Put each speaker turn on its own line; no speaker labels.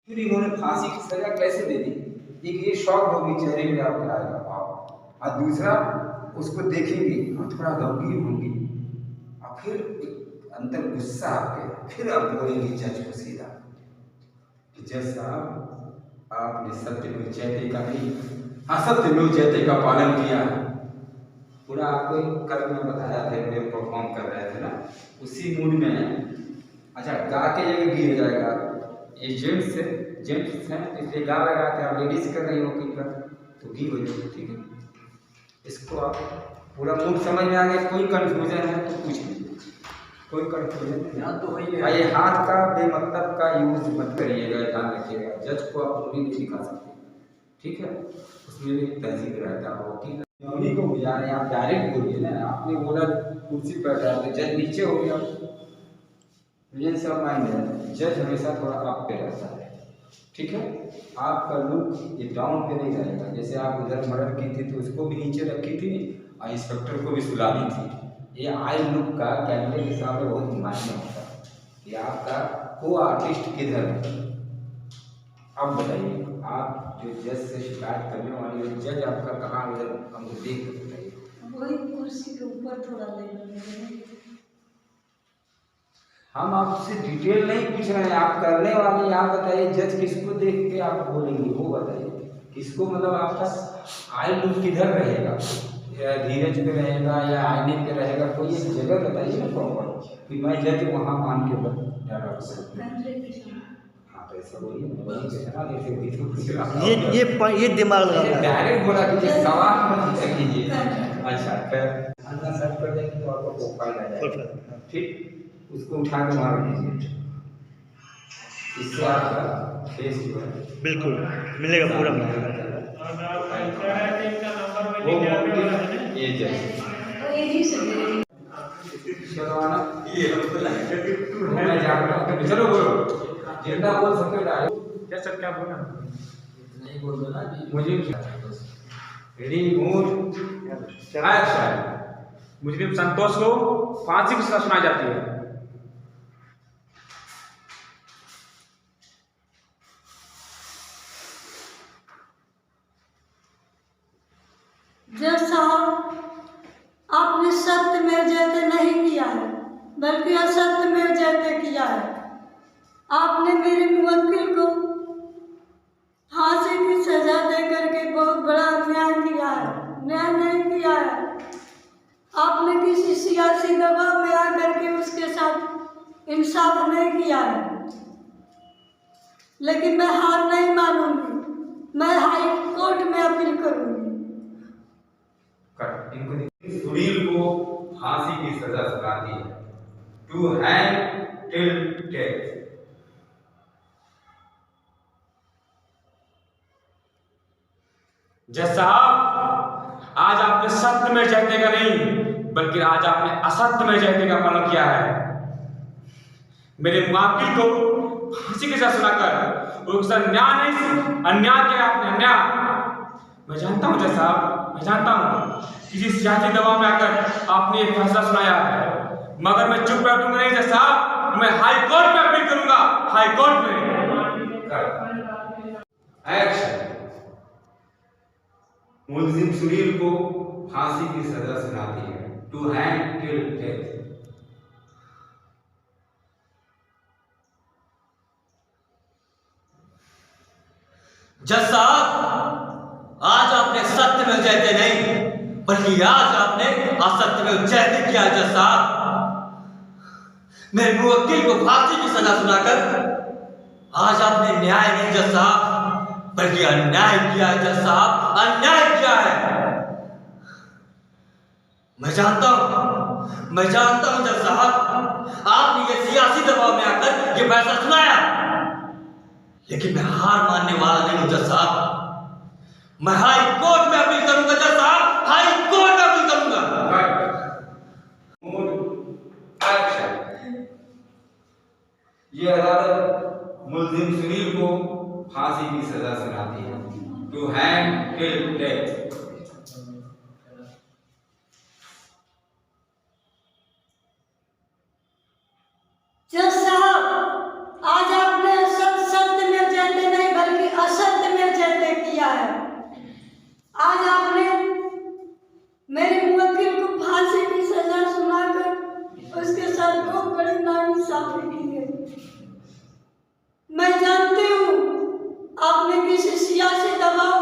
फिर इन्होंने फांसी की सजा कैसे दे दी? एक ये शौक होगी चेहरे में आपके आएगा भाव, और दूसरा उसको देखेंगे और थोड़ा गंभीर होंगी, और फिर एक अंदर गुस्सा आपके, फिर आप बोलेंगे जज को सीधा कि जज साहब आपने सत्यमेव जयते का नहीं, असत्यमेव जयते का पालन किया। पूरा आपको कल मैं बताया था, जब परफॉर्म कर रहे थे ना, उसी मूड में अच्छा गा के जगह गिर जाएगा। ये जेंट्स हैं इसलिए गा लगा के आप लेडीज कर रही हो कीपर तो गी हो जाएगी। ठीक है, इसको आप पूरा मूड समझ में आ गया। कोई कंफ्यूजन है तो पूछ लीजिए, कोई कंफ्यूजन नहीं तो वही है। ये हाथ का बेमतलब का यूज मत करिएगा, ध्यान रखिएगा। जज को आप उंगली नहीं दिखा सकते, ठीक है, उसमें भी तहजीब रहता है। वकील उंगली को बुझा रहे हैं, आप डायरेक्ट बोलिए ना। आपने बोला कुर्सी पर बैठा, जज नीचे हो गया, ये सब माइंड है। जज हमेशा थोड़ा अप पे रहता है, ठीक है। आपका लुक ये डाउन पे नहीं रहेगा। जैसे आप उधर मर्डर की थी तो उसको भी नीचे रखी थी और इंस्पेक्टर को भी सुलानी थी। ये आई लुक का कैमरे के सामने बहुत मायने होता है कि आपका को आर्टिस्ट किधर है। अब बताइए, आप जो जज से शिकायत करने वाली है, जज आपका कहाँ उधर हमको देख के बताइए।
वही कुर्सी के ऊपर थोड़ा ले,
हम आपसे डिटेल नहीं पूछ रहे हैं, आप करने वाले। आप बताइए जज किसको देख के आप बोलेंगे, वो बताइए किसको, मतलब आपका आई लुक किधर रहेगा, या धीरज पे रहेगा या आईने पे रहेगा, कोई एक जगह बताइए ना प्रॉपर कि मैं जज वहाँ मान के डायलॉग सकता हूँ। हाँ तो ऐसा बोलिए,
ये दिमाग लगा
डायरेक्ट बोला कि सवाल मत कीजिए। अच्छा फिर अंदर सर्च कर देंगे तो आपको प्रोफाइल आ जाएगा, ठीक। उसको उठा के मार दीजिए, इससे आपका फेस जो है
बिल्कुल मिलेगा, पूरा मिलेगा।
ये जैसे मैं जानता हूँ, चलो बोलो जितना बोल सकते डायरेक्ट।
क्या सर, क्या बोला?
नहीं बोल दो ना, मुझे रेडी मूड एक्शन।
मुजरिम संतोष को फांसी की सजा सुनाई जाती है।
जज साहब, आपने सत्य में जयते नहीं किया है बल्कि असत्य में जयते किया है। आपने मेरे मुवक्किल को फांसी की सजा दे करके बहुत बड़ा अन्याय किया है, न्याय नहीं किया है। आपने किसी सियासी दबाव में आकर के उसके साथ इंसाफ नहीं किया है। लेकिन मैं हार नहीं मानूंगी, मैं हाई कोर्ट में अपील करूंगी।
सुनील को फांसी की सजा सुनाती है, टू हैंग टिल डेथ।
जज साहब, आज आपने सत्य में जयते का नहीं बल्कि आज आपने असत्य में जयते का पालन किया है। मेरे मुवक्किल को फांसी की सजा सुनाकर उसके साथ न्याय नहीं, अन्याय किया आपने, अन्याय। मैं जानता हूँ जज साहब, मैं जानता हूँ किसी सियासी दबाव में आकर आपने ये फैसला सुनाया है, मगर मैं चुप बैठूंगा नहीं जज साहब। मैं हाई कोर्ट में अपील करूंगा, हाई कोर्ट में।
एक्शन। मुलजिम सुनील को फांसी की सजा सुनाती है, टू हैंग टिल डेथ।
जज साहब, आज आपने सत्य में जयते नहीं बल्कि आज आपने असत्य में जयते किया। जज साहब, मेरे मुवक्किल को फांसी की सजा सुनाकर आज आपने न्याय नहीं जज साहब बल्कि अन्याय किया है। जज साहब, अन्याय किया है। मैं जानता हूं जज साहब, आपने ये सियासी दबाव में आकर ये फैसला सुनाया, लेकिन मैं हार मानने वाला नहीं हूं जज साहब। मैं हाई कोर्ट में अपील करूंगा जज साहब, हाई कोर्ट में अपील करूंगा।
ये अदालत मुलजिम सुनील को फांसी की सजा सुनाती है, टू हैंग टिल डेथ।
जज साहब, आज आपने सत्य में जयते आज आपने मेरे मुवक्किल को फांसी की सजा सुनाकर उसके साथ बहुत बड़ी नाइंसाफी की है। मैं जानती हूँ आपने किसी सियासी दबाव